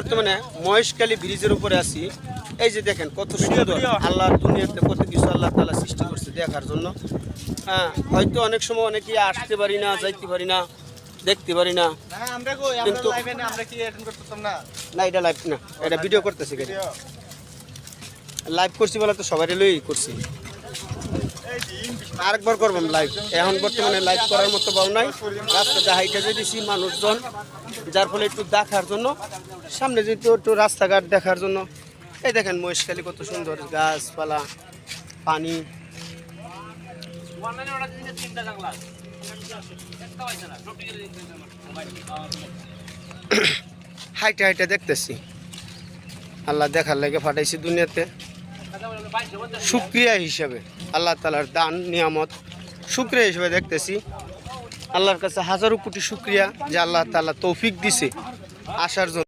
বর্তমানে মহেশখালী ব্রিজের উপরে আছি। এই যে দেখেন কত সুন্দর, আল্লাহর দুনিয়াতে কত কিছু আল্লাহ তাআলা সৃষ্টি করছে দেখার জন্য। হ্যাঁ, হয়তো অনেক সময় অনেকেই আসতে পারি না, যাইতে পারি না, দেখতে পারি না, কিন্তু না এটা লাইভ না, এটা ভিডিও করতেছি। লাইভ করছি বলে তো সবাই লই করছি, আরেকবার করবাম লাইভ। এখন বর্তমানে লাইভ করার মতো পাও নাই, রাস্তাটা হাইটে যে দিছি মানুষজন, যার ফলে একটু দেখার জন্য, সামনে যেহেতু একটু রাস্তাঘাট দেখার জন্য। এই দেখেন মহেশখালী কত সুন্দর, গাছপালা, পানি। হাইটে হাইটে দেখতেছি, আল্লাহ দেখার লাগে পাঠাইছি দুনিয়াতে শুকরিয়া হিসাবে, আল্লাহ তাআলার দান নিয়ামত শুকরিয়া হিসেবে দেখতেছি। আল্লাহর কাছে হাজারো কোটি শুকরিয়া যে আল্লাহ তাআলা তৌফিক দিছে আসার জন্য।